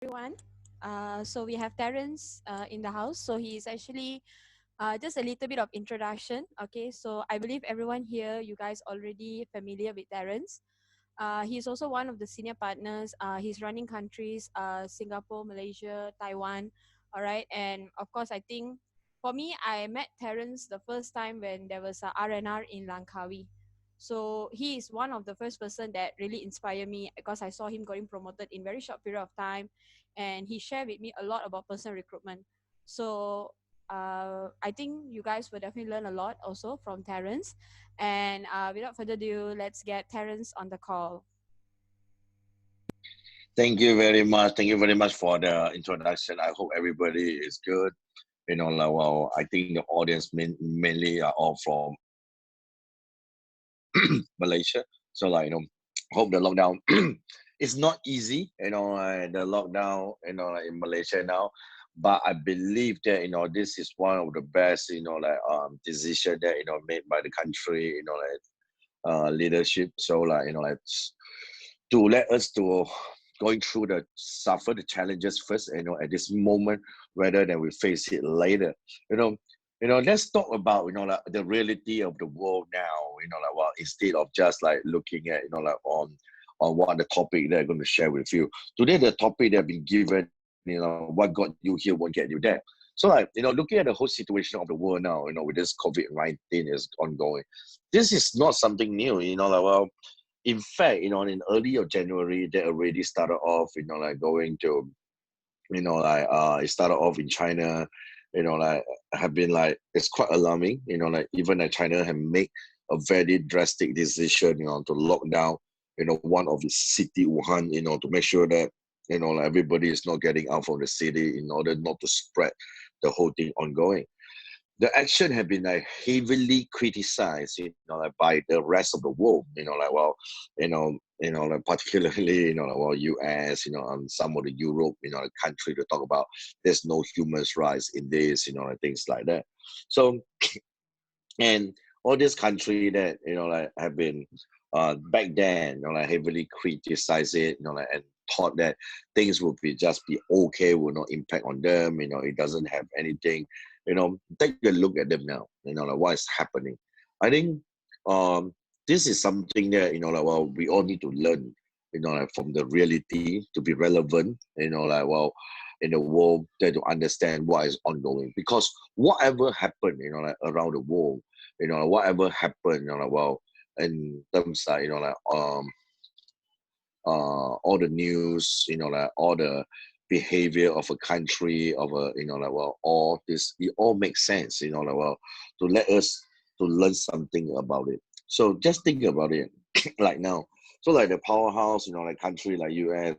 everyone. So we have Terence in the house. So he is actually just a little bit of introduction. Okay, so I believe everyone here, you guys already familiar with Terence. He's also one of the senior partners. He's running countries, Singapore, Malaysia, Taiwan. All right, and of course, I think for me, I met Terence the first time when there was a R&R in Langkawi. So he is one of the first person that really inspired me because I saw him getting promoted in very short period of time, and he shared with me a lot about personal recruitment. So I think you guys will definitely learn a lot also from Terence. And without further ado, let's get Terence on the call. Thank you very much. Thank you very much for the introduction. I hope everybody is good. Well, I think the audience mainly are all from Malaysia. So, hope the lockdown it's not easy, the lockdown, in Malaysia now. But I believe that, this is one of the best, decision that, made by the country, leadership. So, to let us to going through the suffer the challenges first, at this moment, rather than we face it later. You know, let's talk about the reality of the world now. Well, instead of just like looking at on what the topic they're going to share with you today. The topic they've been given, what got you here won't get you there. So looking at the whole situation of the world now, with this COVID-19 is ongoing. This is not something new. In fact, in early of January, they already started off, going to, it started off in China, have been like, it's quite alarming, even like China have made a very drastic decision, to lock down, one of its city, Wuhan, to make sure that, everybody is not getting out from the city in order not to spread the whole thing ongoing. The action have been like heavily criticized, by the rest of the world. Like particularly, well, US, and some of the Europe, country to talk about there's no human rights in this, and things like that. So, and all this country that have been back then, like heavily criticized it, and thought that things would be just be okay, will not impact on them, it doesn't have anything. Take a look at them now, like what is happening. I think this is something that well, we all need to learn, like from the reality to be relevant, like well, in the world, that to understand what is ongoing. Because whatever happened, like around the world, whatever happened, like well, in terms like all the news, like all the behavior of a country, of a like well, all this, it all makes sense, like well, to let us to learn something about it. So just think about it, like now. So like the powerhouse, like country like US,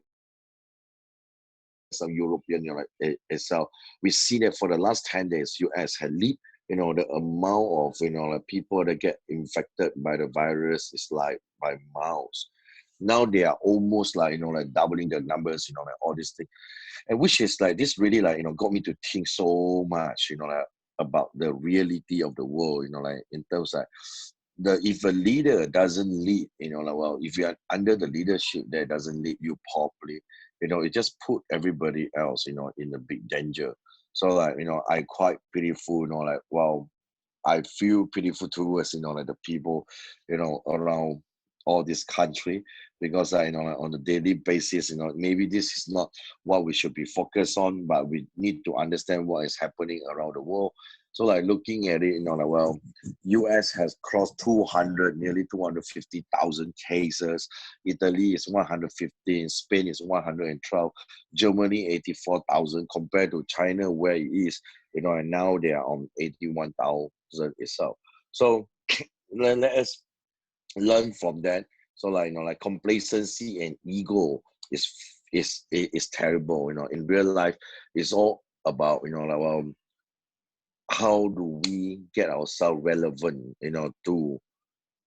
some European, itself, we see that for the last 10 days, US had lead, the amount of like people that get infected by the virus is like by miles. Now they are almost like like doubling the numbers, like all these things. And which is like this really like got me to think so much, like about the reality of the world, like in terms like the if a leader doesn't lead, like well, if you are under the leadership that doesn't lead you properly, it just put everybody else, in a big danger. So like, I quite pitiful, like well, I feel pitiful towards like the people, around all this country, because like, on a daily basis, maybe this is not what we should be focused on, but we need to understand what is happening around the world. So like looking at it, like well, US has crossed 200, nearly 250,000 cases. Italy is 115, Spain is 112, Germany 84,000, compared to China where it is, and now they are on 81,000 itself. So let us learn from that. So like like complacency and ego is is terrible. In real life, it's all about like well, how do we get ourselves relevant, to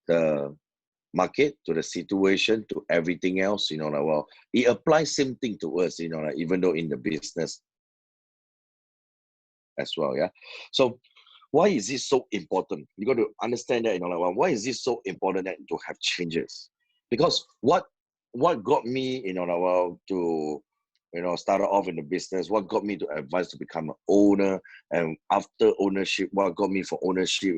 the market, to the situation, to everything else, like well, it applies same thing to us, like even though in the business as well, yeah. So why is this so important? You got to understand that, like, well, why is this so important that to have changes? Because what got me, like well, to started off in the business, what got me to advise to become an owner, and after ownership, what got me for ownership,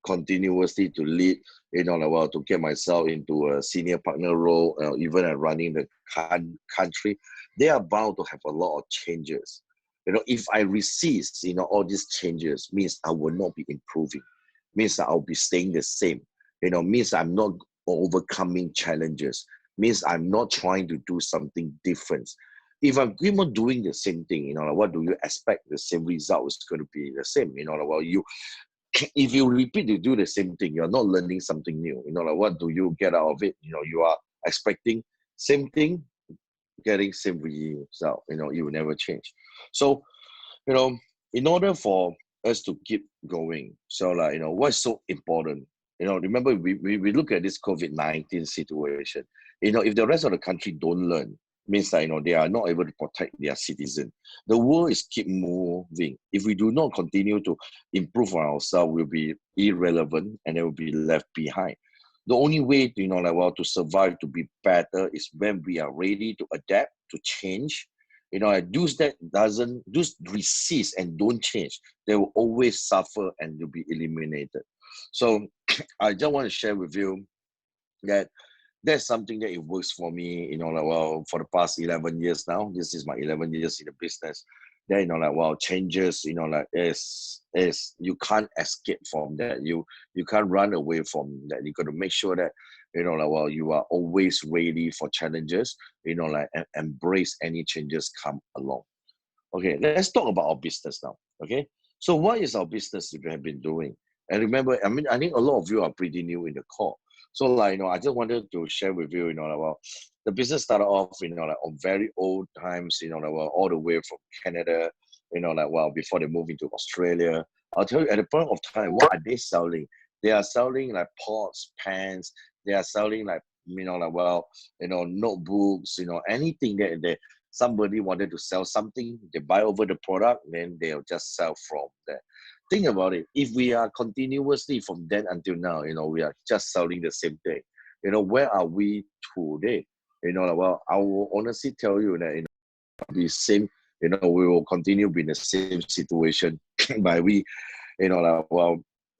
continuously to lead, to get myself into a senior partner role, even at running the country. They are bound to have a lot of changes. If I resist, all these changes means I will not be improving, means that I'll be staying the same, means I'm not overcoming challenges, means I'm not trying to do something different. If I keep on doing the same thing, what do you expect? The same result is going to be the same. You if you repeat to do the same thing, you're not learning something new. What do you get out of it? You are expecting same thing, getting same result. You will never change. So, you know, in order for us to keep going, so what's so important? Remember we look at this COVID-19 situation. If the rest of the country don't learn, means that they are not able to protect their citizen. The world is keep moving. If we do not continue to improve on ourselves, we'll be irrelevant and it will be left behind. The only way to, to survive, to be better, is when we are ready to adapt, to change. Those that doesn't, those resist and don't change, they will always suffer and will be eliminated. So I just want to share with you that that's something that it works for me, for the past 11 years now. This is my 11 years in the business. Then, changes, is you can't escape from that. You can't run away from that. You got to make sure that, you are always ready for challenges, and embrace any changes come along. Okay, let's talk about our business now. Okay, so what is our business that we have been doing? And remember, I think a lot of you are pretty new in the call. So, I just wanted to share with you, the business started off, on very old times, all the way from Canada, before they moved into Australia. I'll tell you, at the point of time, what are they selling? They are selling like pots, pans. They are selling like, notebooks, anything that somebody wanted to sell something, they buy over the product, then they'll just sell from there. Think about it. If we are continuously from then until now, we are just selling the same thing. Where are we today? I will honestly tell you that the same, we will continue being the same situation by we,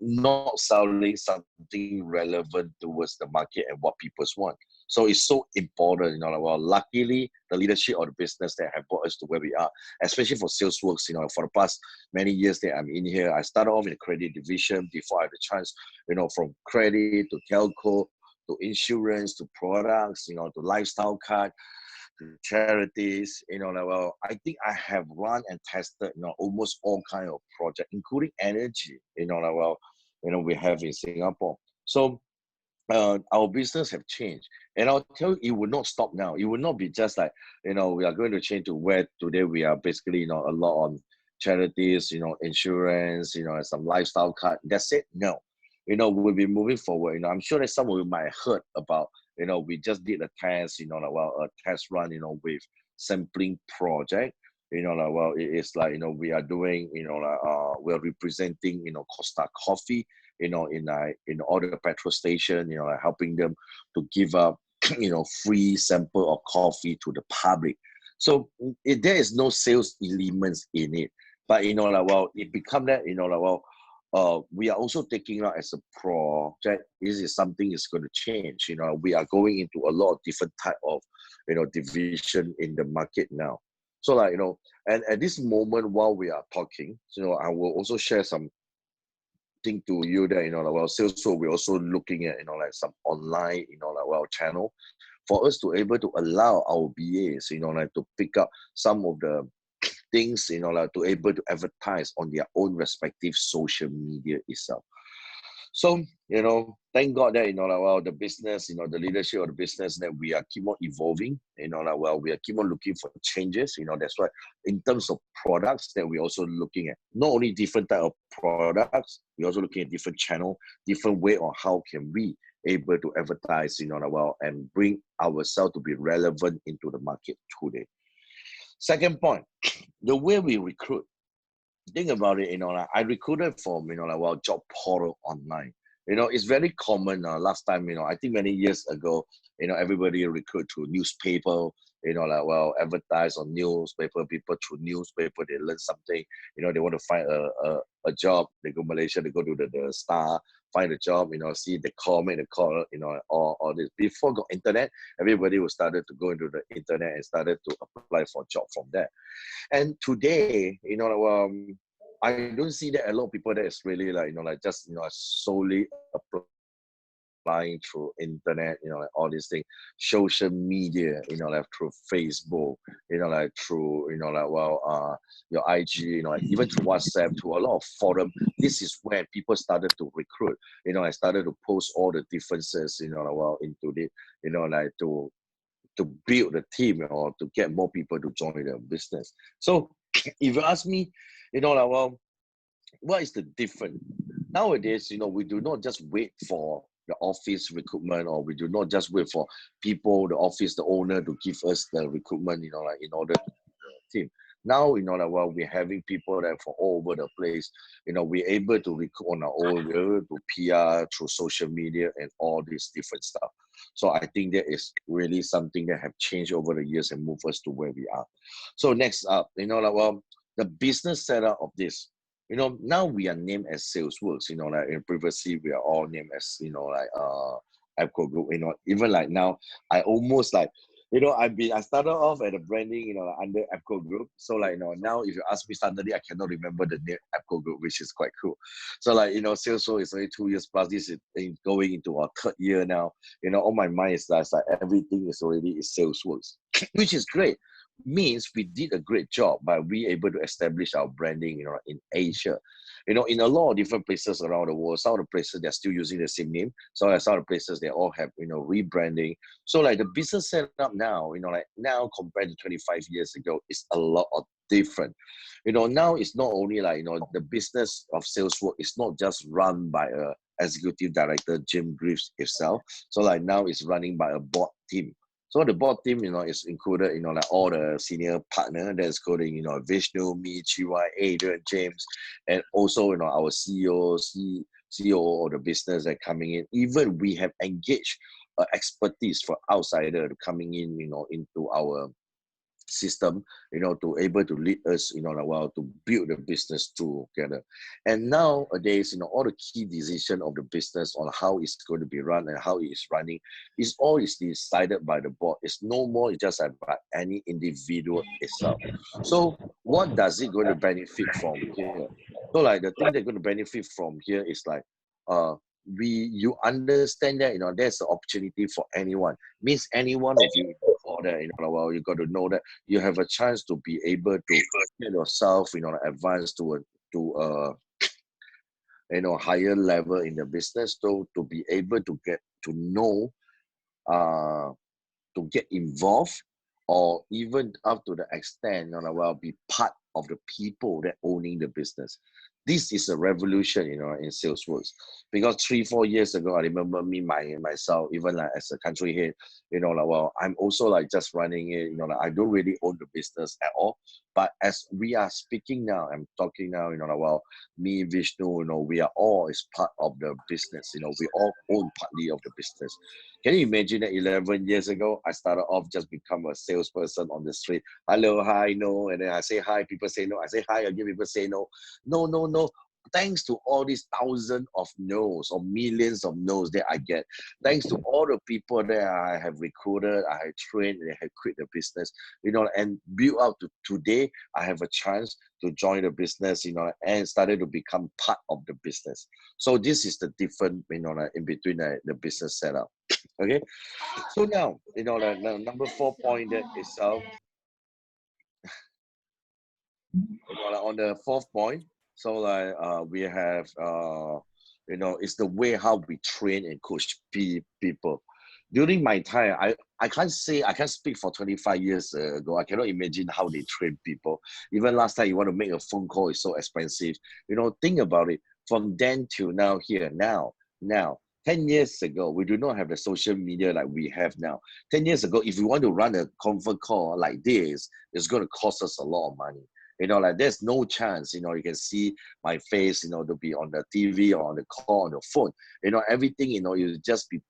not selling something relevant towards the market and what people want. So it's so important, luckily the leadership of the business that have brought us to where we are, especially for SalesWorks, for the past many years that I'm in here. I started off in the credit division before I had the chance, from credit to telco to insurance to products, to lifestyle card, to charities, I think I have run and tested, almost all kind of project, including energy, we have in Singapore. So our business have changed, and I'll tell you, it will not stop now. It will not be just like, we are going to change to where today we are basically, a lot on charities, insurance, and some lifestyle card. That's it. No, we'll be moving forward. I'm sure that some of you might have heard about, we just did a test, a test run, with sampling project. It is like, we are doing, we're representing, Costa Coffee, in all the petrol station, helping them to give up, free sample of coffee to the public. So there is no sales elements in it, but it become that, we are also taking out as a project. This is something is going to change. We are going into a lot of different type of, division in the market now. So and at this moment while we are talking, I will also share some thing to you that, sales. So we're also looking at, some online, channel for us to able to allow our BAs, to pick up some of the things, to able to advertise on their own respective social media itself. So, thank God that, the business, the leadership of the business, that we are keep on evolving, we are keep on looking for changes, that's why in terms of products that we're also looking at, not only different type of products, we're also looking at different channel, different way on how can we able to advertise, and bring ourselves to be relevant into the market today. Second point, the way we recruit. Think about it, I recruited from, job portal online. It's very common. Last time, I think many years ago, everybody recruit through newspaper, advertise on newspaper. People through newspaper, they learn something. They want to find a job. They go Malaysia, they go to the Star, find a job. See the call, make the call. All this. Before got internet, everybody was started to go into the internet and started to apply for job from there. And today, I don't see that a lot of people that is really like, solely applying through internet, all these things, social media, like through Facebook, through, your IG, even through WhatsApp, to a lot of forum. This is where people started to recruit, I started to post all the differences, into the, to build a team or to get more people to join the business. So if you ask me, what is the difference? Nowadays, we do not just wait for the office recruitment, or we do not just wait for people, the office, the owner to give us the recruitment, in order to team. Now, we're having people that from all over the place, we're able to recruit on our own, we're able to PR through social media and all this different stuff. So I think that is really something that have changed over the years and moved us to where we are. So next up, the business setup of this. Now we are named as Salesworks, in previously we are all named as, Apco Group, even like now, I almost like, I started off at the branding, under Apco Group. So like, now if you ask me suddenly, I cannot remember the name Apco Group, which is quite cool. So like, Salesforce is only 2 years plus. This is going into our third year now. On my mind is like everything is already is Salesforce, which is great. Means we did a great job by we able to establish our branding, in Asia. In a lot of different places around the world, some of the places they're still using the same name. So some of the places they all have, rebranding. So like the business setup now, like now compared to 25 years ago, is a lot of different. Now it's not only like, the business of sales work is not just run by a executive director, Jim Greaves himself. So like now it's running by a board team. So the board team, is included, like all the senior partner that's coding, Vishnu, me, Chiwa, Adrian, James, and also, our CEO of the business that coming in. Even we have engaged expertise for outsider coming in, into our system, to able to lead us, to build the business together. And nowadays, all the key decision of the business on how it's going to be run and how it is running is always decided by the board. It's no more just about any individual itself. So what does it going to benefit from here? So like the thing they're going to benefit from here is like, uh, you understand that, there's an opportunity for anyone. Means any one of you call that, you got to know that you have a chance to be able to get yourself, advance to a higher level in the business, so to be able to get to know, uh, to get involved, or even up to the extent, be part of the people that owning the business. This is a revolution, in sales works. Because 3-4 years ago, I remember myself, even like as a country head, I'm also like just running it, like I don't really own the business at all. But as we are speaking now, I'm talking now, me, Vishnu, we are all is part of the business, we all own partly of the business. Can you imagine that 11 years ago, I started off just become a salesperson on the street. Hello, hi, no. And then I say hi, people say no. I say hi again, people say no. No, no, no. Thanks to all these thousands of no's or millions of no's that I get, thanks to all the people that I have recruited, I have trained, and I have quit the business, and built up to today, I have a chance to join the business, and started to become part of the business. So this is the difference, in between the business setup. Okay, so now, the number 4 point that itself, like on the fourth point, so like we have it's the way how we train and coach people. During my time, I can't speak for 25 years ago. I cannot imagine how they train people. Even last time you want to make a phone call, it's so expensive. Think about it. From then till now, here now 10 years ago, we do not have the social media like we have now. 10 years ago, if we want to run a conference call like this, it's going to cost us a lot of money. Like there's no chance, you can see my face, to be on the TV or on the call on the phone. Everything, you just be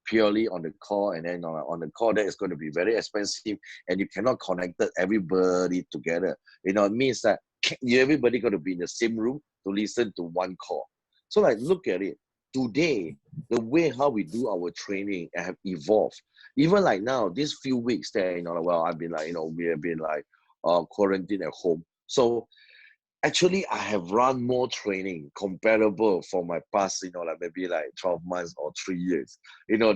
purely on the call, and then on the call that is going to be very expensive, and you cannot connect everybody together. It means that everybody got to be in the same room to listen to one call. So like, look at it. Today, the way how we do our training have evolved. Even like now, these few weeks there, well, I've been like, we have been like quarantined at home. So actually, I have run more training comparable for my past, like maybe like 12 months or 3 years.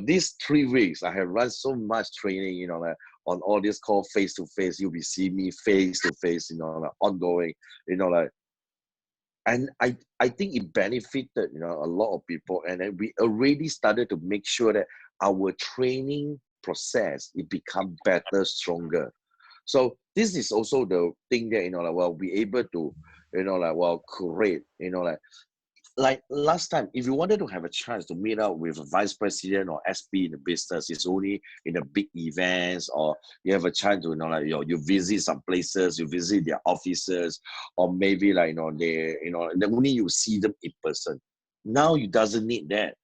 These 3 weeks, I have run so much training, like on all this call face to face. You'll be seeing me face to face, like ongoing, like, and I think it benefited, a lot of people. And then we already started to make sure that our training process, it become better, stronger. So this is also the thing that, like, well, be able to, like, well, create, like last time, if you wanted to have a chance to meet up with a vice president or SP in the business, it's only in the big events, or you have a chance to, like, you visit some places, you visit their offices, or maybe like, then only you see them in person. Now you doesn't need that.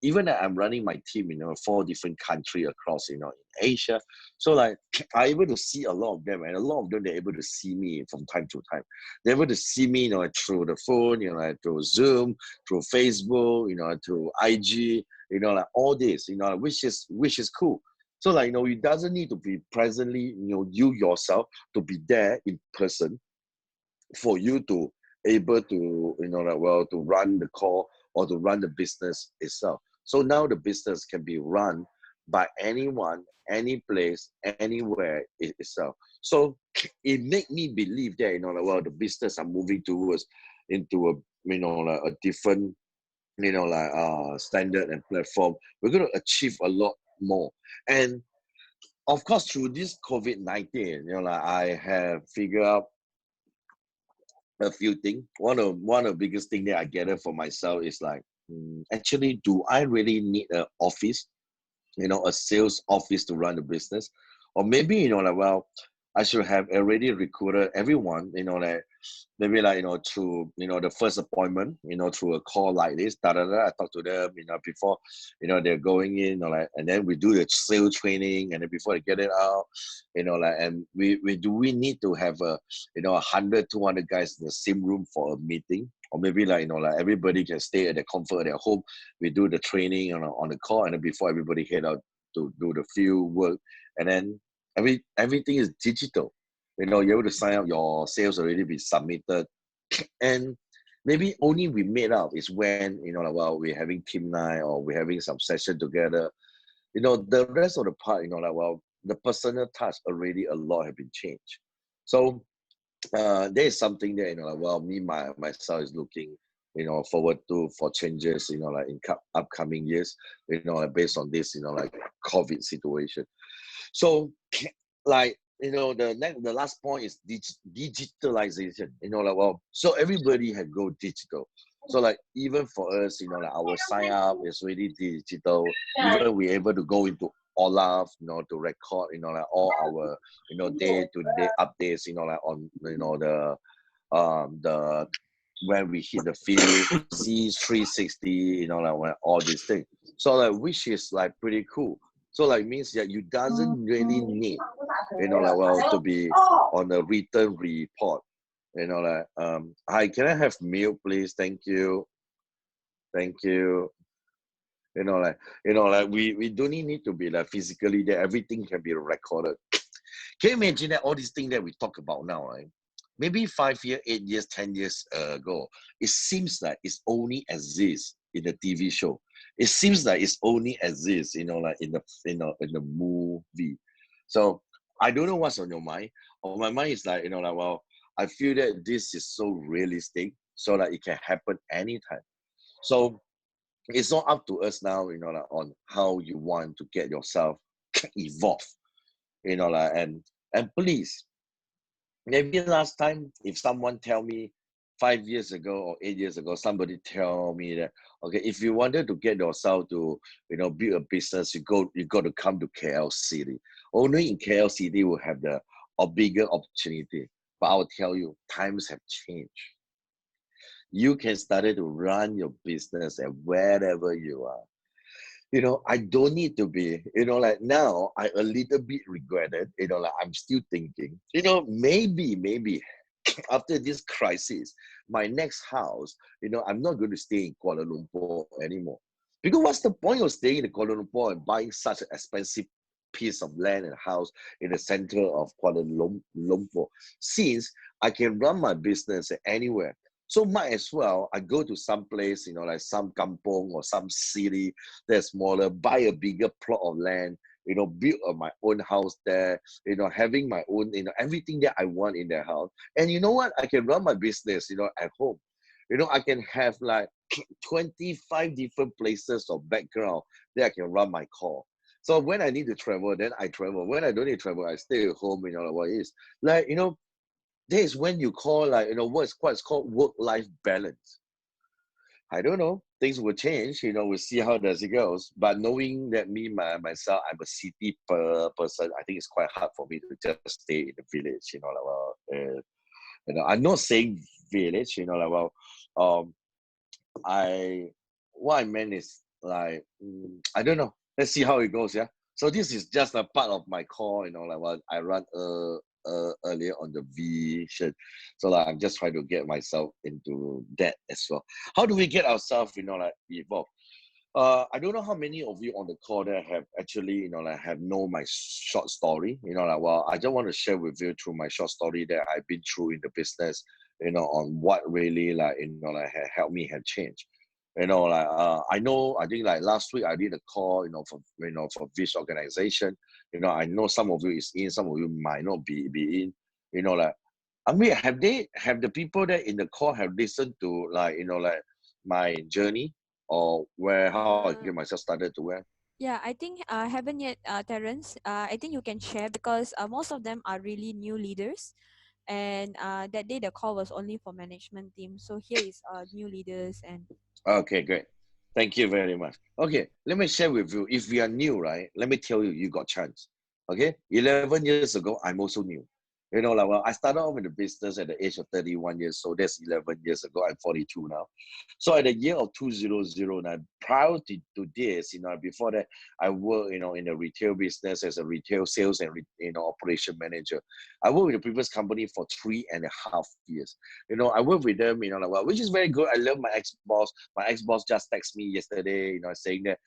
Even that I'm running my team, 4 different countries across, in Asia. So like, I'm able to see a lot of them, and a lot of them, they're able to see me from time to time. They're able to see me, through the phone, like through Zoom, through Facebook, through IG, like all this, which is cool. So like, it doesn't need to be presently, you yourself to be there in person for you to able to, like, well, to run the call or to run the business itself. So now the business can be run by anyone, any place, anywhere itself. So it make me believe that, like, well, the business are moving towards into a, like a different, like standard and platform. We're going to achieve a lot more. And of course, through this COVID-19, like, I have figured out a few things. One of the biggest thing that I gathered for myself is like, actually, do I really need an office, a sales office to run the business? Or maybe, like, well, I should have already recruited everyone, like maybe like, through, the first appointment, through a call like this, I talk to them, before, they're going in, like, and then we do the sales training, and then before they get it out, like, and we do we need to have 100, 200 guys in the same room for a meeting? Or maybe like, like everybody can stay at the comfort of their home. We do the training on the call, and then before everybody head out to do the field work, and then everything is digital. You're able to sign up, your sales already be submitted. And maybe only we made up is when, like, well, we're having team night or we're having some session together. The rest of the part, like, well, the personal touch already a lot have been changed. So there is something that, like, well, myself is looking, forward to for changes, like in upcoming years, like based on this, like COVID situation. So, like, the last point is digitalization. Like, well, so everybody had go digital. So like, even for us, like our sign up is really digital. Even we're able to go into Olaf, to record, like all our, day to day updates, like on, the when we hit the field, see 360, like when all these things. So like, which is like pretty cool. So like, means that you doesn't really need, like, well, to be on a written report. Like, hi, can I have milk, please? Thank you. Thank you. Like, like we don't need to be like physically there. Everything can be recorded. Can you imagine that all these things that we talk about now, right? Maybe 5 years, 8 years, 10 years ago, it seems like it's only exists in the TV show. It seems like it's only exists, like in the, in the movie. So I don't know what's on your mind. On my mind is like, like, well, I feel that this is so realistic, so that it can happen anytime. So it's not up to us now, like on how you want to get yourself evolve, like, and please, maybe last time, if someone tell me 5 years ago or 8 years ago, somebody tell me that, okay, if you wanted to get yourself to, build a business, you got to come to KL City. Only in KL City will have a bigger opportunity. But I'll tell you, times have changed. You can start to run your business at wherever you are. I don't need to be, like now I a little bit regretted, like I'm still thinking, maybe after this crisis, my next house, I'm not going to stay in Kuala Lumpur anymore. Because what's the point of staying in Kuala Lumpur and buying such an expensive piece of land and house in the center of Kuala Lumpur, since I can run my business anywhere. So might as well I go to some place, like some kampong or some city that's smaller, buy a bigger plot of land, build my own house there, having my own, everything that I want in the house. And you know what? I can run my business, at home. I can have like 25 different places or background that I can run my call. So when I need to travel, then I travel. When I don't need to travel, I stay at home, like what it is. Like, this is when you call like, what's called work-life balance. I don't know. Things will change. We'll see how does it goes. But knowing that myself, I'm a city person, I think it's quite hard for me to just stay in the village. I'm not saying village. I what I meant is like I don't know. Let's see how it goes. Yeah. So this is just a part of my call. Like what I run earlier on the vision. So like I'm just trying to get myself into that as well. How do we get ourselves, like evolve? I don't know how many of you on the call that have actually, like have know my short story. I just want to share with you through my short story that I've been through in the business, on what really like, like helped me have changed. I think like last week I did a call, for this organization. I know some of you is in, some of you might not be in, like I mean, have the people that in the call have listened to like, like my journey or where how I get Uh, myself started to where? yeah, I think haven't yet, Terence. I think you can share because most of them are really new leaders, and that day the call was only for management team. So here is new leaders and Okay, great. Thank you very much. Okay, let me share with you. If we are new, right? Let me tell you, you got chance. Okay, 11 years ago, I'm also new. Like well, I started off in the business at the age of 31 years, so that's 11 years ago. I'm 42 now. So at the year of 2009, prior to this, before that, I worked, in the retail business as a retail sales and operation manager. I worked with the previous company for 3.5 years. I worked with them, like well, which is very good. I love my ex-boss. My ex-boss just texted me yesterday, saying that,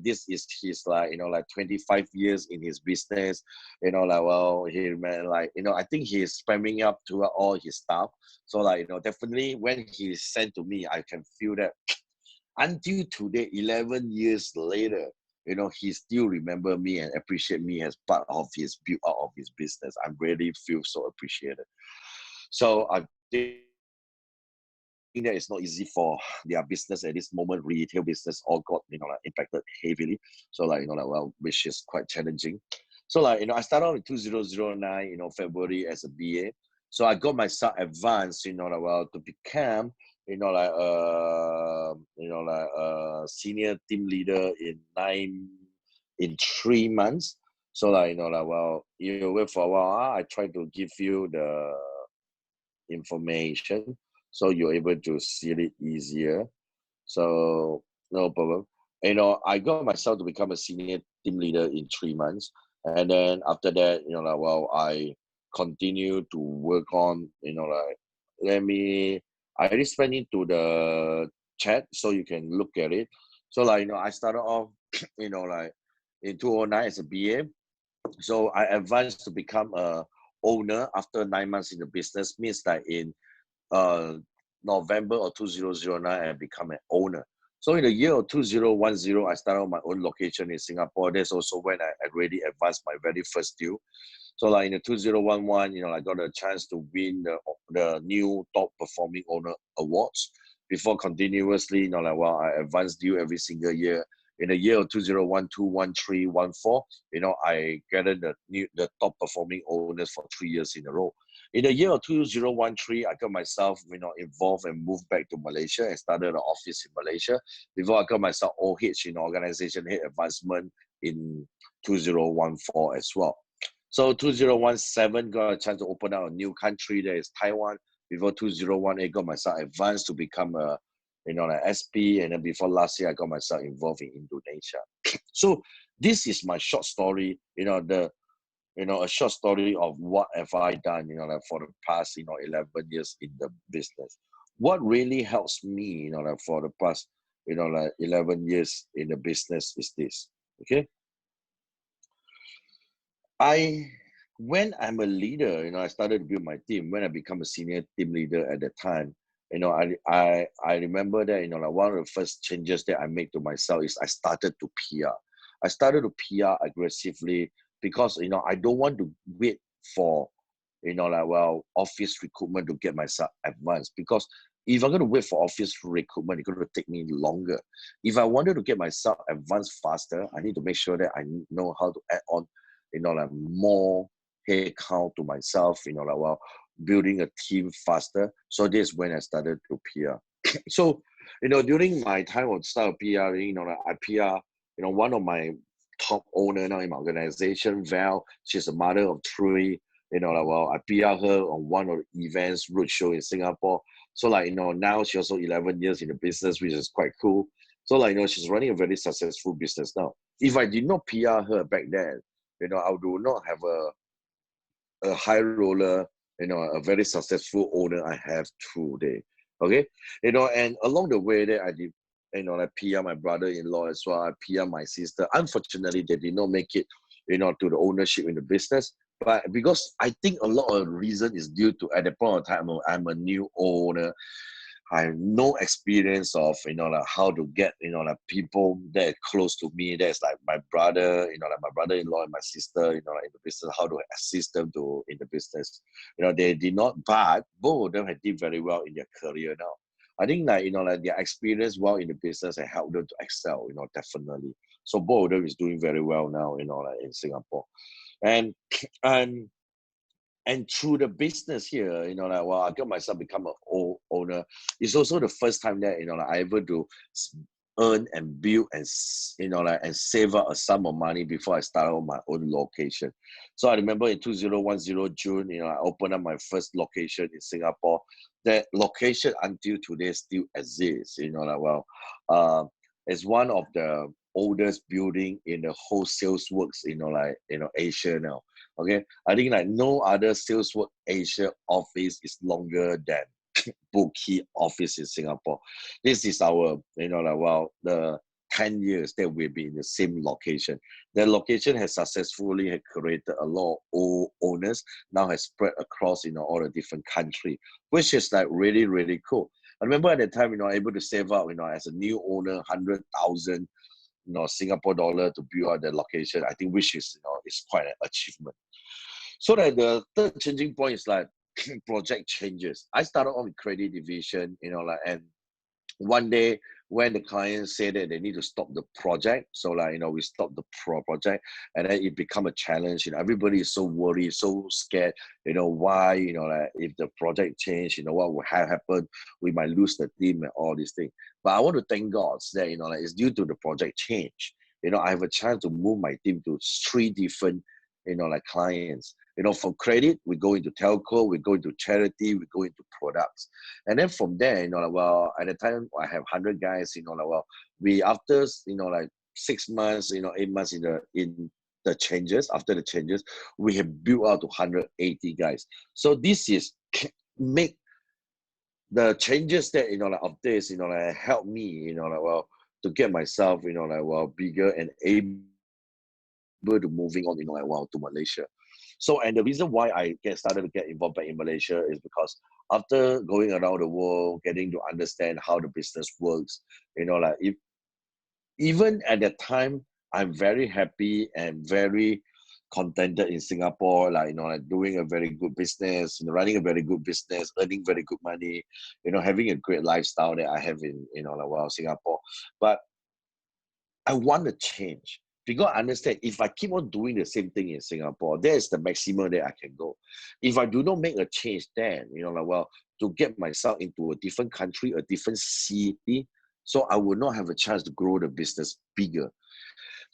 this is his like, like 25 years in his business, like, well, he man, like, I think he's spamming up to all his stuff. So like, definitely when he sent to me, I can feel that until today, 11 years later, he still remember me and appreciate me as part of his build out of his business. I really feel so appreciated. So I think that it's not easy for their business at this moment. Retail business all got, like impacted heavily. So like, like well, which is quite challenging. So like, I started off in 2009, February as a BA. So I got myself advanced, like well, to become, senior team leader in 3 months. So like, like well, you wait for a while. I try to give you the information so you're able to see it easier. So no problem. I got myself to become a senior team leader in 3 months. And then after that, like well, I continue to work on, like let me I already sent into the chat so you can look at it. So like, I started off, like in 2009 as a BA. So I advanced to become a owner after 9 months in the business, means that in uh, November of 2009, I become an owner. So in the year of 2010, I started my own location in Singapore. That's also when I already advanced my very first deal. So like in the 2011, I got a chance to win the new top performing owner awards before continuously, like well, I advanced deal every single year. In the year of 2012, 13, 14, I gathered the top performing owners for 3 years in a row. In the year of 2013, I got myself, involved and moved back to Malaysia and started an office in Malaysia before I got myself OH, organization head advancement in 2014 as well. So 2017 got a chance to open up a new country that is Taiwan. Before 2018, got myself advanced to become a like SP, and then before last year, I got myself involved in Indonesia. So this is my short story, a short story of what have I done, like for the past, 11 years in the business. What really helps me, like for the past, like 11 years in the business is this, okay? I when I'm a leader, I started to build my team. When I become a senior team leader at the time, I remember that, like one of the first changes that I made to myself is I started to PR. I started to PR aggressively because I don't want to wait for office recruitment to get myself advanced, because if I'm going to wait for office recruitment, it's going to take me longer. If I wanted to get myself advanced faster, I need to make sure that I know how to add on like more headcount to myself, building a team faster. So this is when I started to PR. So, during my time of start of PR, like I PR, one of my top owner now in my organization, Val, she's a mother of three, I PR her on one of the events, roadshow in Singapore. So like, now she also 11 years in the business, which is quite cool. So like, she's running a very successful business now. If I did not PR her back then, I do not have a high roller, a very successful owner I have today. Okay, and along the way that I did, I PR my brother-in-law as well. I PR my sister. Unfortunately, they did not make it, to the ownership in the business. But because I think a lot of reason is due to, at the point of time, I'm a new owner. I have no experience of, like how to get, like people that are close to me. That's like my brother, like my brother-in-law and my sister, like in the business, how to assist them to in the business. They did not, but both of them had did very well in their career now. I think like, like their experience well in the business and help them to excel, definitely. So both of them is doing very well now, like in Singapore. And and and through the business here, like I got myself become an owner. It's also the first time that like I able to earn and build and like and save up a sum of money before I start on my own location. So I remember in 2010 June, I opened up my first location in Singapore. That location until today still exists. Uh, it's one of the oldest building in the whole sales works, Asia now. Okay, I think like no other sales work Asia office is longer than Book Key office in Singapore. This is our, the 10 years that we've been in the same location. The location has successfully had created a lot of old owners, now has spread across, all the different country, which is like really, really cool. I remember at the time, able to save up, as a new owner, 100,000, Singapore dollar to build out the location. I think which is, is quite an achievement. So that the third changing point is like project changes. I started on with credit division, and one day when the client said that they need to stop the project, so like we stopped the project, and then it become a challenge. Everybody is so worried, so scared. Why? Like if the project change, what will happen? We might lose the team and all these things. But I want to thank God that like it's due to the project change. I have a chance to move my team to three different, like clients. From credit, we go into telco, we go into charity, we go into products. And then from there, at the time I have 100 guys, we after, like 6 months, 8 months in the changes, after the changes, we have built out to 180 guys. So this is make the changes that, like of this, like help me, to get myself, bigger and able to moving on, to Malaysia. So, and the reason why I started to get involved back in Malaysia is because after going around the world, getting to understand how the business works, like if even at that time, I'm very happy and very contented in Singapore, like, like doing a very good business, running a very good business, earning very good money, having a great lifestyle that I have in, like, well, Singapore. But I want to change. Because I understand if I keep on doing the same thing in Singapore, that is the maximum that I can go. If I do not make a change, then, like, well, to get myself into a different country, a different city, so I will not have a chance to grow the business bigger.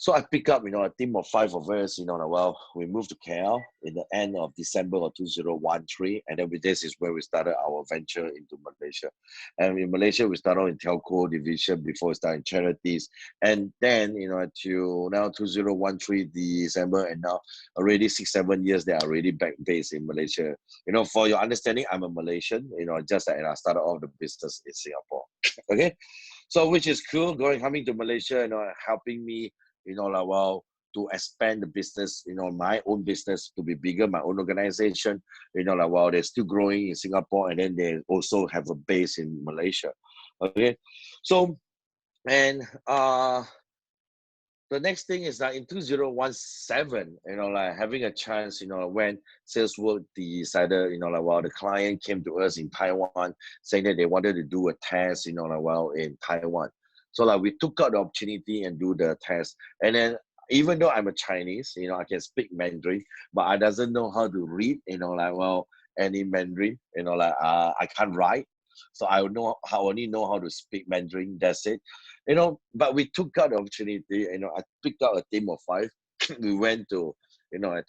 So I pick up, a team of five of us, well, we moved to KL in the end of December of 2013. And then this is where we started our venture into Malaysia. And in Malaysia, we started in telco division before we started in charities. And then, till now 2013 December, and now already 6, 7 years, they are already back based in Malaysia. For your understanding, I'm a Malaysian, just like I started off the business in Singapore. Okay. So which is cool, coming to Malaysia, helping me, well, to expand the business, my own business to be bigger, my own organization, well, they're still growing in Singapore, and then they also have a base in Malaysia. Okay. So, and the next thing is that in 2017, having a chance, when sales work decided, well, the client came to us in Taiwan saying that they wanted to do a test, well, in Taiwan. So we took out the opportunity and do the test. And then even though I'm a Chinese, I can speak Mandarin, but I doesn't know how to read, well, any Mandarin, I can't write. So I only know how to speak Mandarin. That's it. But we took out the opportunity. I picked out a team of five. We went to,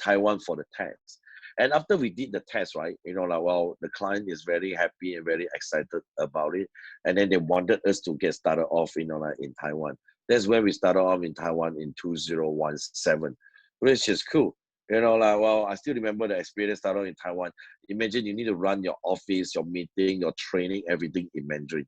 Taiwan for the test. And after we did the test, right, well, the client is very happy and very excited about it. And then they wanted us to get started off, in Taiwan. That's where we started off in Taiwan in 2017, which is cool. Well, I still remember the experience started in Taiwan. Imagine you need to run your office, your meeting, your training, everything in Mandarin.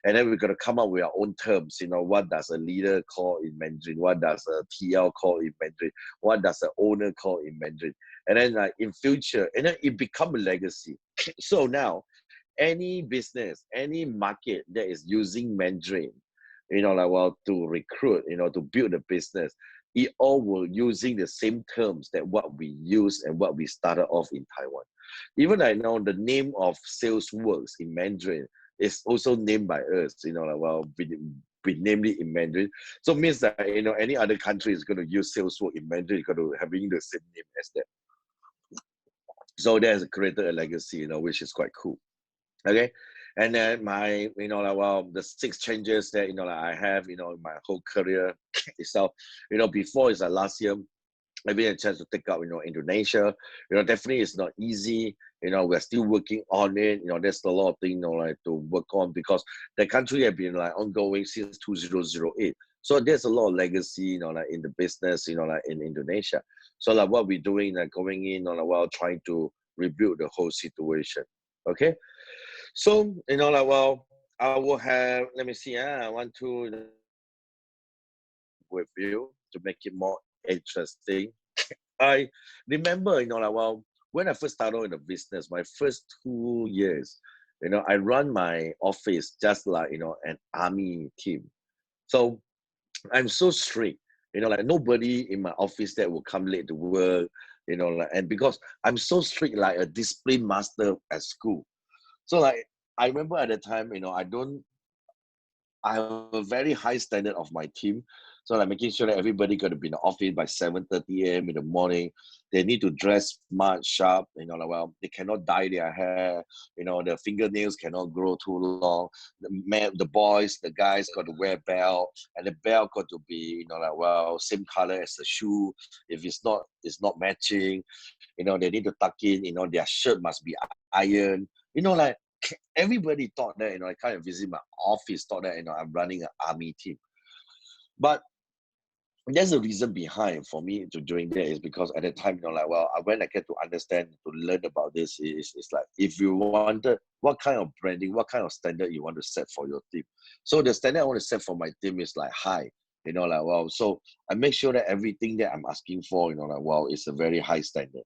And then we're going to come up with our own terms. What does a leader call in Mandarin? What does a TL call in Mandarin? What does an owner call in Mandarin? And then in future, and then it become a legacy. So now, any business, any market that is using Mandarin, well, to recruit, to build a business, it all will using the same terms that what we use and what we started off in Taiwan. Even I know the name of sales works in Mandarin is also named by us, well, we named it in Mandarin. So it means that, any other country is going to use sales work in Mandarin, going to having the same name as that. So that has created a legacy, which is quite cool. Okay. And then my, well, the six changes that, I have, in my whole career itself, before is last year, I had a chance to take up, Indonesia. Definitely it's not easy. We're still working on it. There's a lot of things, to work on because the country have been ongoing since 2008. So there's a lot of legacy, in the business, in Indonesia. So what we're doing, going in, well, trying to rebuild the whole situation. Okay. So, well, I will have, let me see, I want to, with you to make it more interesting. I remember, well, when I first started in the business, my first 2 years, I run my office just like, an army team. So I'm so strict, nobody in my office that will come late to work, and because I'm so strict, like a discipline master at school. So I remember at the time, I have a very high standard of my team. So making sure that everybody got to be in the office by 7:30 a.m. in the morning. They need to dress smart, sharp, well, they cannot dye their hair, the fingernails cannot grow too long. The boys, the guys got to wear belt, and the belt got to be, well, same color as the shoe. If it's not matching, they need to tuck in, their shirt must be ironed, everybody thought that, I kind of visit my office, thought that, I'm running an army team. But there's a reason behind for me to doing that is because at the time, well, when I get to understand, to learn about this, is like, if you wanted, what kind of branding, what kind of standard you want to set for your team. So the standard I want to set for my team is like high, well, so I make sure that everything that I'm asking for, well, it's a very high standard.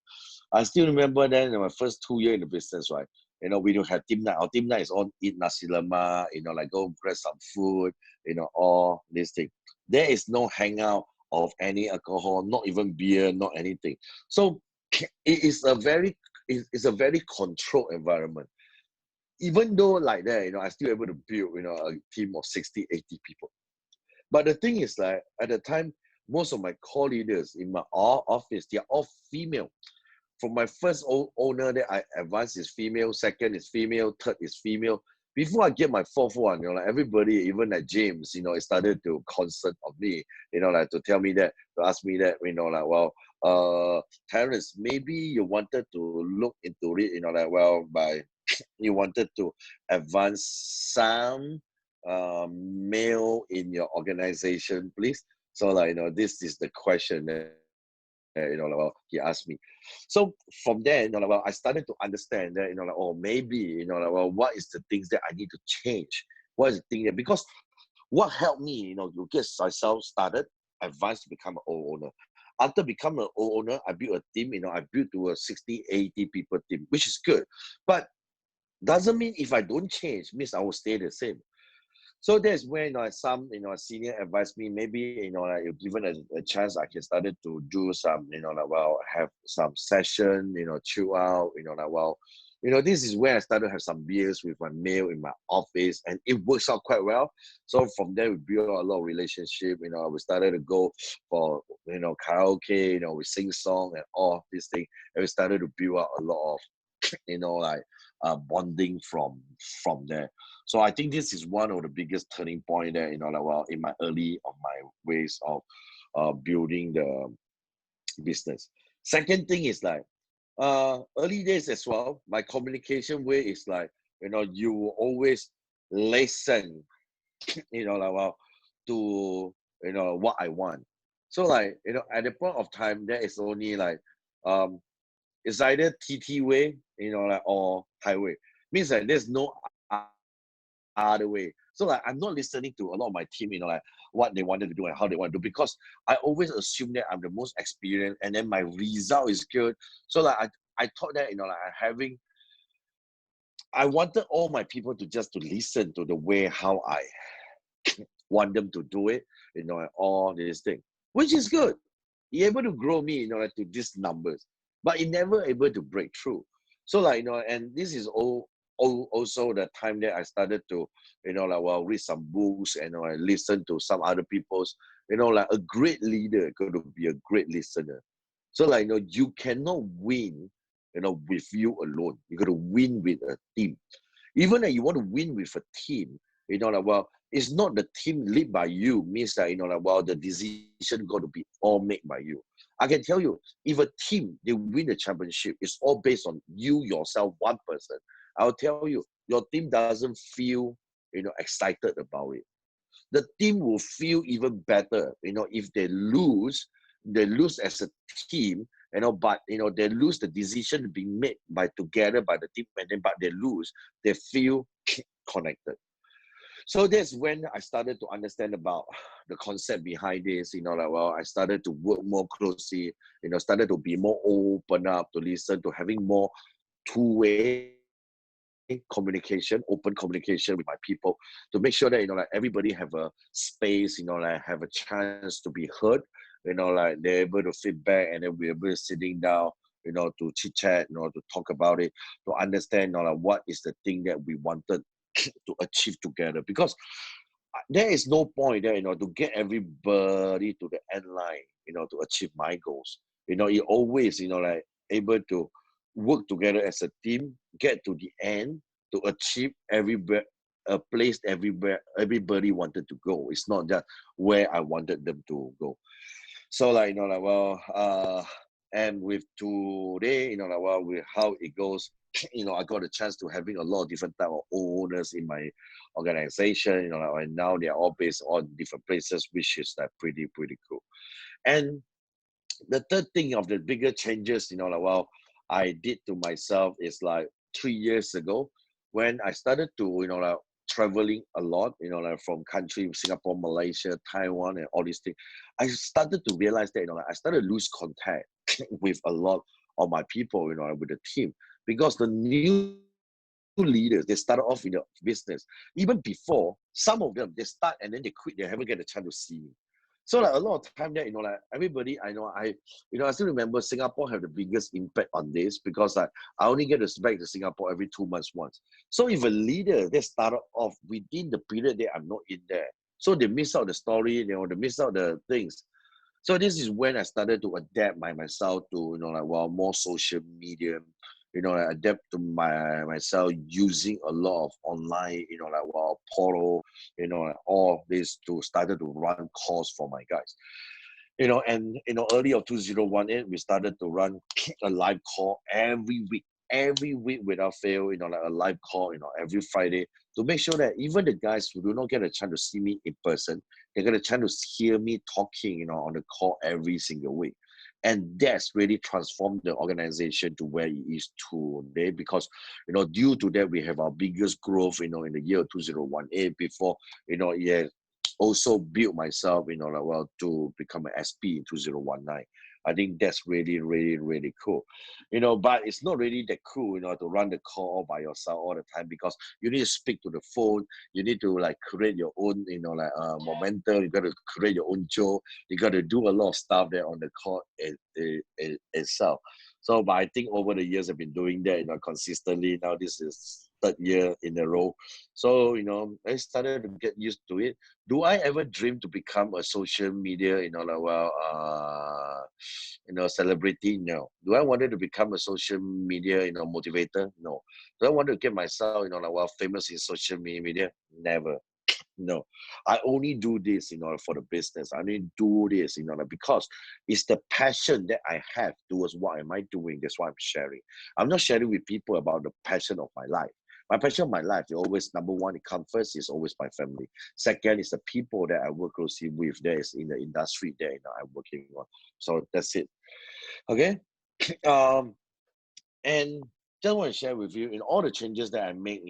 I still remember then in my first 2 years in the business, right? We don't have team night. Our team night is on eat nasi lemak, go grab some food, all this thing. There is no hangout of any alcohol, not even beer, not anything. So it is it's a very controlled environment. Even though like that, I still able to build, a team of 60, 80 people. But the thing is like at the time, most of my core leaders in my office, they're all female. From my first owner that I advanced is female, second is female, third is female. Before I get my fourth one, like everybody, even like James, it started to concern of me, like to tell me that, to ask me that, like, well, Terrence, maybe you wanted to look into it, like, well, by you wanted to advance some male in your organization, please. So like, this is the question that, well, he asked me. So from there, well, I started to understand that, like, oh, maybe, like, well, what is the things that I need to change? What is the thing that, because what helped me, to get myself started, advance to become an old owner. After becoming an old owner, I built a team, I built to a 60, 80 people team, which is good. But doesn't mean if I don't change, means I will stay the same. So that's when, some, a senior advised me, maybe, like, if given a chance, I can start to do some, like, well, have some session, chill out, like, well, this is where I started to have some beers with my mail in my office, and it works out quite well. So from there, we built a lot of relationship. We started to go for, karaoke. We sing song and all these things, and we started to build out a lot of, like, bonding from there. So I think this is one of the biggest turning point there, like, well, in my early of my ways of building the business. Second thing is like, early days as well, my communication way is like, you will always listen, like, well, to, what I want. So like, at the point of time, there is only like, um, it's either TT way, like, or highway. Means like there's no other way. So like I'm not listening to a lot of my team, like what they wanted to do and how they want to do, because I always assume that I'm the most experienced and then my result is good. So like I thought that, like having, I wanted all my people to just to listen to the way how I want them to do it, and all this thing, which is good. He able to grow me, like, to these numbers, but he never able to break through. So like, and this is also the time that I started to, like, well, read some books and, I listen to some other people's, like a great leader got to be a great listener. So like, you cannot win, with you alone. You got to win with a team. Even if you want to win with a team, like, well, it's not the team led by you, means that, like, well, the decision got to be all made by you. I can tell you, if a team, they win the championship, it's all based on you yourself, one person. I'll tell you, your team doesn't feel, excited about it. The team will feel even better, if they lose as a team, but, they lose the decision being made by together by the team, and then, but they lose, they feel connected. So that's when I started to understand about the concept behind this, like, well, I started to work more closely, started to be more open up to listen, to having more two-way communication, open communication with my people, to make sure that, like everybody have a space, like have a chance to be heard, like they're able to feedback, and then we're able to sitting down, to chit chat, to talk about it, to understand, like what is the thing that we wanted to achieve together. Because there is no point there, to get everybody to the end line, to achieve my goals. You always, like able to work together as a team, get to the end to achieve everywhere a place everywhere everybody wanted to go. It's not just where I wanted them to go. So like, like, well, and with today, like, well, with how it goes, I got a chance to having a lot of different type of owners in my organization, like, and now they are all based on different places, which is like pretty cool. And the third thing of the bigger changes, like, well, I did to myself is like 3 years ago, when I started to, like traveling a lot, like from country, Singapore, Malaysia, Taiwan, and all these things. I started to realize that, like I started to lose contact with a lot of my people, with the team, because the new leaders, they started off in the business. Even before, some of them, they start and then they quit, they haven't get a chance to see me. So like a lot of time that, like everybody, I still remember Singapore have the biggest impact on this, because like I only get back to Singapore every 2 months once. So if a leader, they started off within the period that I'm not in there, so they miss out the story, they miss out the things. So this is when I started to adapt myself to, like, well, more social media, adapt to myself using a lot of online, portal, all this to started to run course for my guys. And early of 2018, we started to run a live call every week without fail, like a live call, every Friday, to make sure that even the guys who do not get a chance to see me in person, they get a chance to hear me talking, on the call every single week. And that's really transformed the organization to where it is today, because due to that, we have our biggest growth, in the year 2018. Before, yeah, also built myself, to become an SP in 2019. I think that's really, really, really cool. But it's not really that cool, to run the call all by yourself all the time, because you need to speak to the phone. You need to like create your own, momentum. You got to create your own joke. You got to do a lot of stuff there on the call itself. So, but I think over the years I've been doing that, consistently. Now this is third year in a row. So, I started to get used to it. Do I ever dream to become a social media, celebrity? No. Do I wanted to become a social media, motivator? No. Do I want to get myself, famous in social media? Never. No, I only do this in order for the business. I only do this in order because it's the passion that I have towards what am I doing. That's why I'm sharing. I'm not sharing with people about the passion of my life. My passion of my life is always number one. It comes first. Is always my family. Second is the people that I work closely with. That is in the industry that I'm working on. So that's it. Okay. Um, and just want to share with you in all the changes that I make,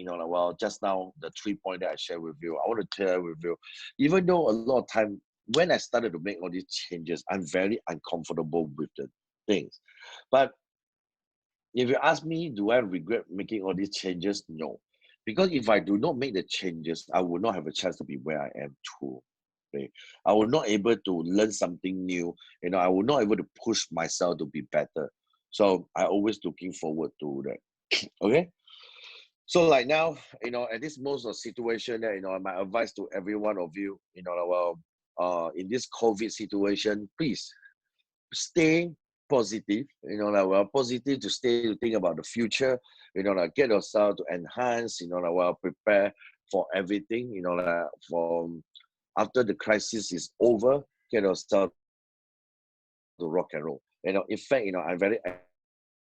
just now, the 3 points that I share with you, I want to share with you, even though a lot of time when I started to make all these changes, I'm very uncomfortable with the things. But if you ask me, do I regret making all these changes? No. Because if I do not make the changes, I will not have a chance to be where I am too. Okay? I will not able to learn something new. I will not able to push myself to be better. So I always looking forward to that. Okay. So like now, at this most of situation that, my advice to every one of you, in this COVID situation, please stay positive, positive to stay to think about the future, get yourself to enhance, prepare for everything, from after the crisis is over, get yourself to rock and roll. In fact, I'm very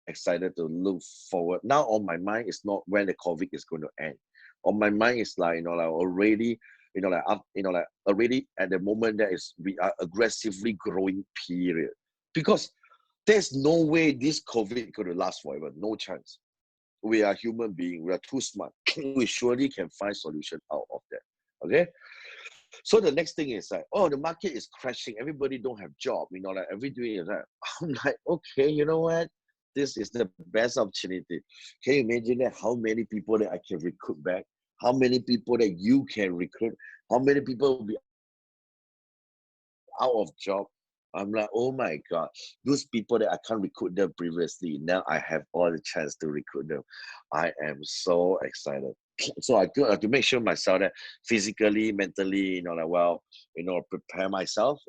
excited to look forward. Now on my mind is not when the COVID is going to end. On my mind is like, already, already at the moment that is we are aggressively growing period. Because there's no way this COVID could last forever. No chance. We are human beings. We are too smart. We surely can find solution out of that. Okay. So the next thing is like, oh, the market is crashing. Everybody don't have job. Everything is like, I'm like, okay, you know what? This is the best opportunity. Can you imagine that how many people that I can recruit back? How many people that you can recruit? How many people will be out of job? I'm like, oh my God, those people that I can't recruit them previously, now I have all the chance to recruit them. I am so excited. So I have to make sure myself that physically, mentally, prepare myself,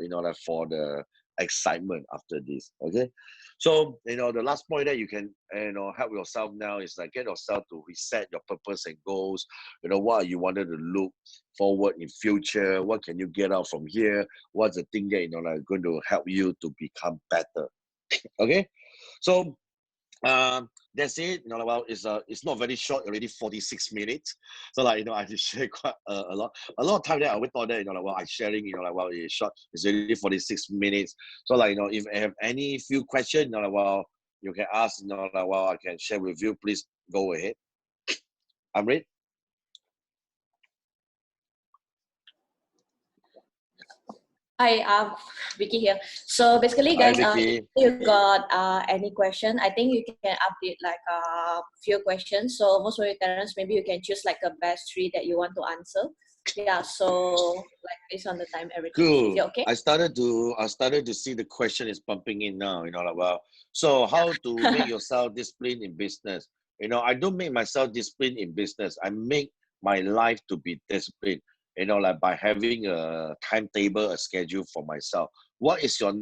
for the excitement after this. Okay. So, the last point that you can, help yourself now is like get yourself to reset your purpose and goals. What you wanted to look forward in future. What can you get out from here? What's the thing that, going to help you to become better? Okay. So, that's it. Well, it's not very short already, 46 minutes. So like, I just share quite a lot of time that I always thought that, I sharing, well, it's short, it's already 46 minutes. So like, if I have any few questions, well, you can ask, well, I can share with you. Please go ahead. I'm ready. Hi, Vicky here. So basically, Hi, guys, if Vicky. you got any question, I think you can update like few questions. So most of your parents, maybe you can choose like a best three that you want to answer. Yeah. So like based on the time, everything. Is it Cool. okay? I started to see the question is pumping in now, like, well, so how to make Yeah. yourself disciplined in business? I don't make myself disciplined in business. I make my life to be disciplined, like by having a timetable, a schedule for myself. What is your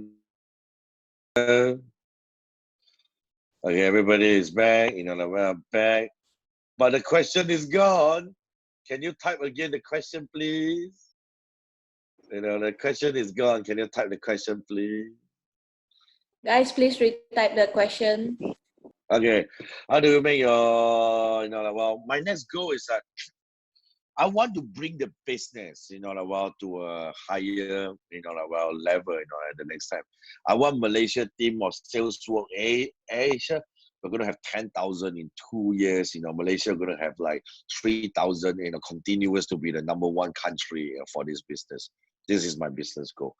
Okay, everybody is back. We're back. But the question is gone. Can you type again the question, please? The question is gone. Can you type the question, please? Guys, please retype the question. Okay. How do you make your, well, my next goal is that I want to bring the business, to a higher, level, at the next time. I want Malaysia team of sales work, Asia, we're going to have 10,000 in 2 years. Malaysia going to have like 3,000, continuous to be the number one country for this business. This is my business goal.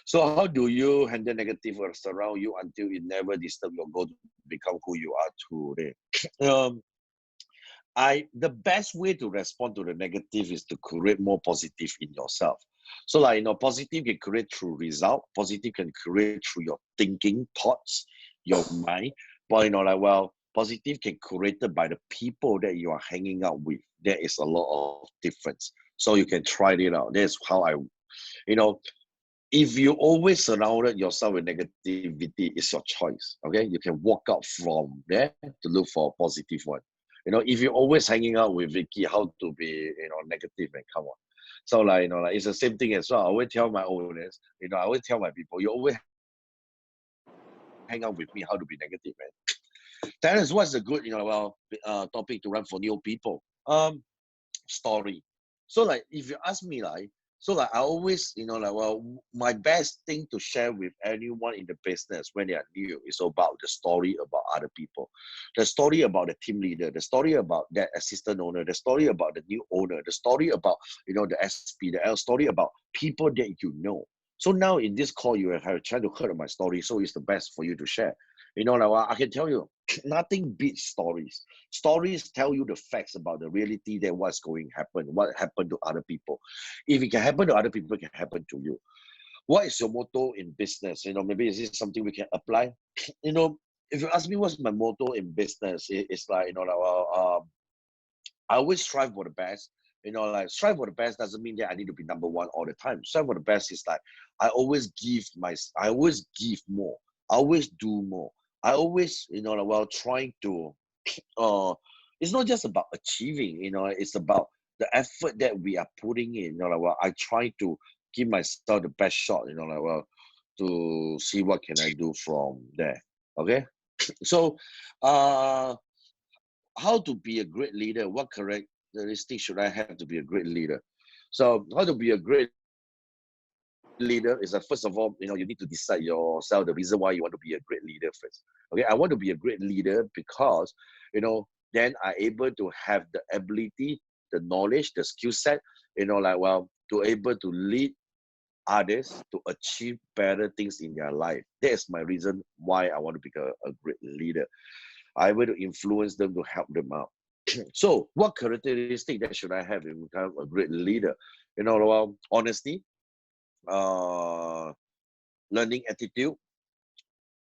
So how do you handle negative or surround you until it never disturb your goal to become who you are today? um, the best way to respond to the negative is to create more positive in yourself. So like, positive can create through result, positive can create through your thinking, thoughts, your mind. But positive can created by the people that you are hanging out with. There is a lot of difference. So you can try it out. That's how you know, if you always surrounded yourself with negativity, it's your choice. Okay, you can walk out from there to look for a positive one. If you're always hanging out with Vicky, how to be, negative, and come on. So like it's the same thing as well. I always tell my owners, I always tell my people, you always hang out with me, how to be negative, man. Terence, what's a good, topic to run for new people? Story. So like if you ask me like, so like I always, my best thing to share with anyone in the business when they are new is about the story about other people. The story about the team leader, the story about that assistant owner, the story about the new owner, the story about, the SP, the L story about people that you know. So now in this call, you are trying to hear my story, so it's the best for you to share. I can tell you, nothing beats stories. Stories tell you the facts about the reality that what's going to happen, what happened to other people. If it can happen to other people, it can happen to you. What is your motto in business? Maybe is this something we can apply? you know, if you ask me what's my motto in business, it's like, I always strive for the best. Like strive for the best doesn't mean that I need to be number one all the time. Strive for the best is like I always give more. I always do more. I always, trying to it's not just about achieving, it's about the effort that we are putting in, I try to give myself the best shot, to see what can I do from there. Okay. So how to be a great leader, what characteristics should I have to be a great leader? So how to be a great leader is that first of all, you need to decide yourself the reason why you want to be a great leader first. Okay, I want to be a great leader because, then I able to have the ability, the knowledge, the skill set, to able to lead others to achieve better things in their life. That is my reason why I want to be a great leader. I want to influence them to help them out. So, what characteristic that should I have to become a great leader? Honesty, uh, learning attitude,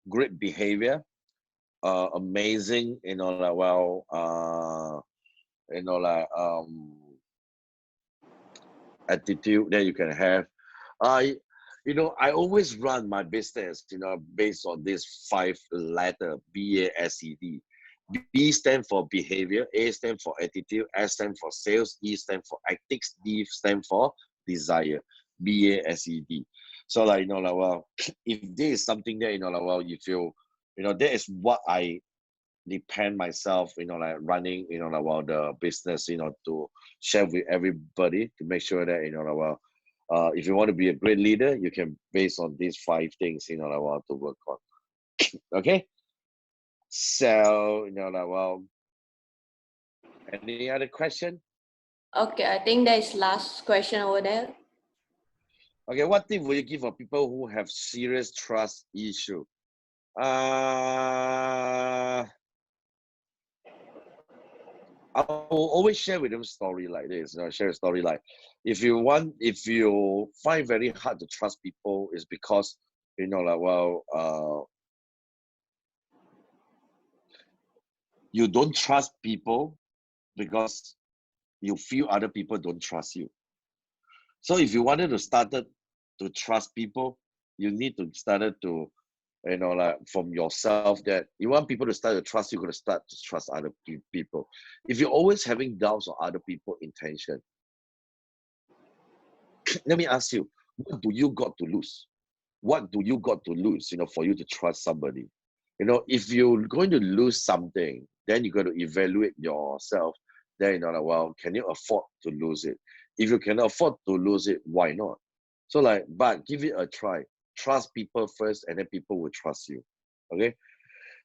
great behavior, amazing, attitude that you can have. I, I always run my business, based on this 5 letter BASED. B stand for behavior, A stand for attitude, S stand for sales, E stand for ethics, D stand for desire. BASED. So like, if this is something that, you feel, that is what I depend myself, running, the business, to share with everybody to make sure that, if you want to be a great leader, you can base on these 5 things, to work on. Okay. So, any other question? Okay, I think that is last question over there. Okay, what tip will you give for people who have serious trust issue? Uh, I will always share with them story like this. Share a story like, if you find very hard to trust people, is because, you don't trust people because you feel other people don't trust you. So if you wanted to start to trust people, you need to start to like from yourself, that you want people to start to trust you, got to start to trust other people. If you're always having doubts on other people's intention, let me ask you, what do you got to lose? What do you got to lose, for you to trust somebody? If you're going to lose something, then you got to evaluate yourself. Then, like, well, can you afford to lose it? If you can afford to lose it, why not? So, like, but give it a try. Trust people first, and then people will trust you. Okay.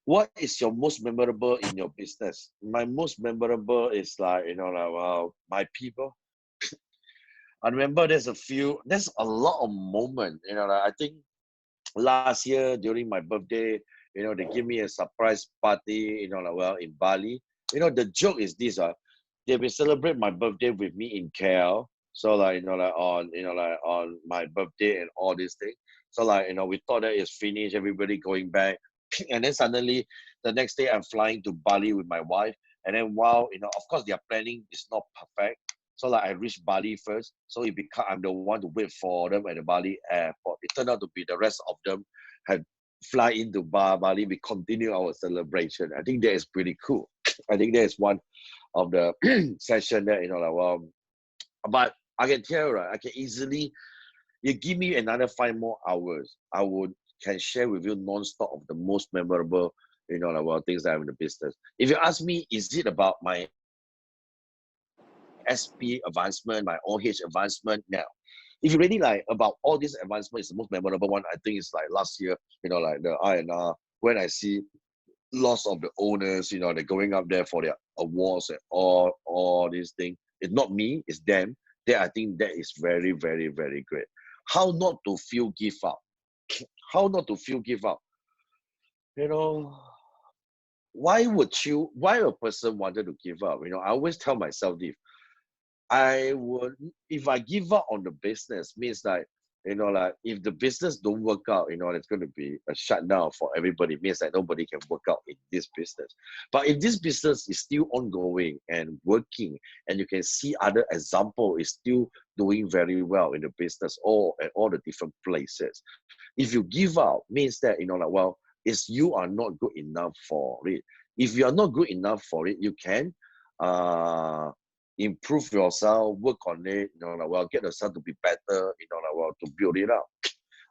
What is your most memorable in your business? My most memorable is like, like, well, my people. I remember there's a lot of moment, like, I think last year during my birthday, they give me a surprise party, like, well, in Bali. The joke is this, they will celebrate my birthday with me in KL. So like, like on my birthday and all these things. So like, we thought that it's finished, everybody going back. And then suddenly the next day I'm flying to Bali with my wife. And then while, of course their planning is not perfect. So like I reached Bali first. So it become I'm the one to wait for them at the Bali airport. It turned out to be the rest of them had fly into Bali. We continue our celebration. I think that is pretty cool. I think that is one of the session that, like, well, but I can tell, right, I can easily, you give me another 5 more hours, I would can share with you non-stop of the most memorable, like, well, things that I have in the business. If you ask me, is it about my SP advancement, my OH advancement? No. If you really like about all this advancement, is the most memorable one. I think it's like last year, like the INR, when I see lots of the owners, they're going up there for their awards and all these things. It's not me, it's them. Then I think that is very, very, very great. How not to feel give up? How not to feel give up? You know, why a person wanted to give up? I always tell myself this. I would, if I give up on the business, means like, like if the business don't work out, it's going to be a shutdown for everybody. It means that nobody can work out in this business. But if this business is still ongoing and working, and you can see other example is still doing very well in the business or at all the different places. If you give up, means that, like, well, it's you are not good enough for it. If you are not good enough for it, you can uh improve yourself, work on it, like, well, get yourself to be better, like, well, to build it up.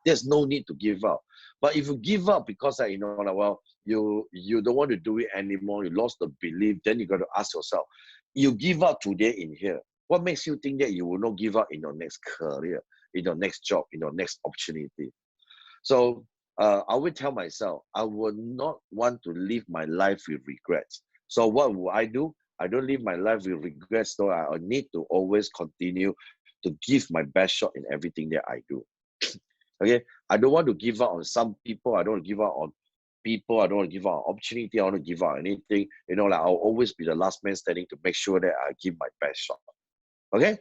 There's no need to give up. But if you give up because, like, well, you don't want to do it anymore, you lost the belief, then you got to ask yourself, you give up today in here, what makes you think that you will not give up in your next career, in your next job, in your next opportunity? So I would tell myself, I would not want to live my life with regrets. So what will I do? I don't live my life with regrets, so I need to always continue to give my best shot in everything that I do. Okay, I don't want to give up on some people. I don't want to give up on people. I don't want to give up on opportunity. I want to give up anything. Like I'll always be the last man standing to make sure that I give my best shot. Okay.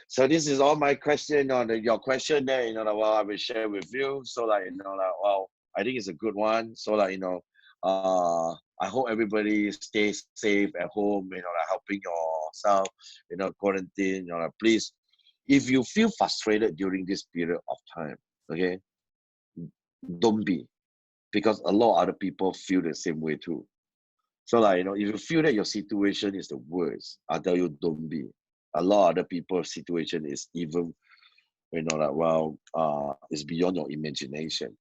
So this is all my question on your question there, like, well, I will share with you. So like, like, well, I think it's a good one. So like, I hope everybody stays safe at home, like helping yourself, quarantine, like, please, if you feel frustrated during this period of time, okay, don't be, because a lot of other people feel the same way too. So like, if you feel that your situation is the worst, I tell you, don't be. A lot of other people's situation is even, like, well, it's beyond your imagination.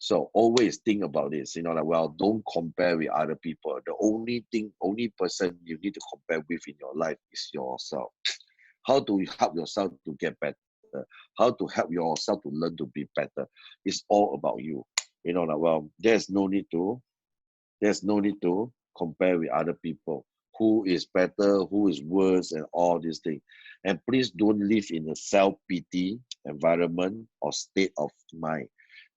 So always think about this, like, well, don't compare with other people. The only person you need to compare with in your life is yourself. How to help yourself to get better? How to help yourself to learn to be better? It's all about you. Like, well, there's no need to compare with other people. Who is better, who is worse, and all these things. And please don't live in a self-pity environment or state of mind.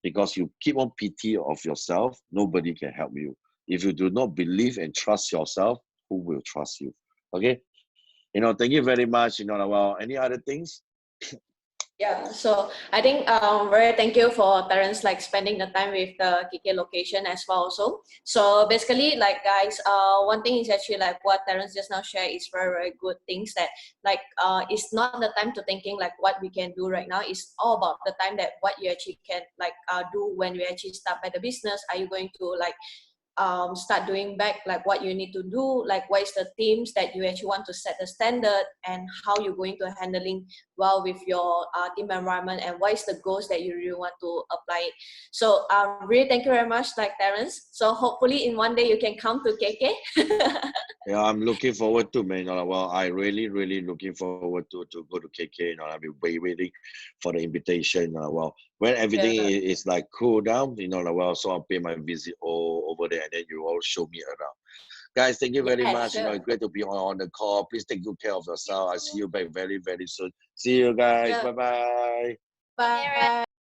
Because you keep on pity of yourself, nobody can help you. If you do not believe and trust yourself, who will trust you? Okay? Thank you very much. Like, well, any other things? Yeah, so I think very thank you for Terence like spending the time with the KK location as well also. So basically like guys, one thing is actually like what Terence just now shared is very very good things that like it's not the time to thinking like what we can do right now. It's all about the time that what you actually can like do when you actually start by the business. Are you going to like start doing back like what you need to do, like what is the themes that you actually want to set the standard, and how you're going to handling well with your team environment, and what is the goals that you really want to apply it. So really thank you very much like Terence, so hopefully in one day you can come to KK. Yeah, I'm looking forward to, man. Well, I really, really looking forward to go to KK. I've been waiting for the invitation. Well, when everything Yeah, is like cool down, well, so I'll pay my visit all over there, and then you all show me around. Guys, thank you very yeah, much. sure. It's great to be on the call. Please take good care of You yourself. I see too. you back very, very soon. See you guys. Sure. Bye bye. Bye.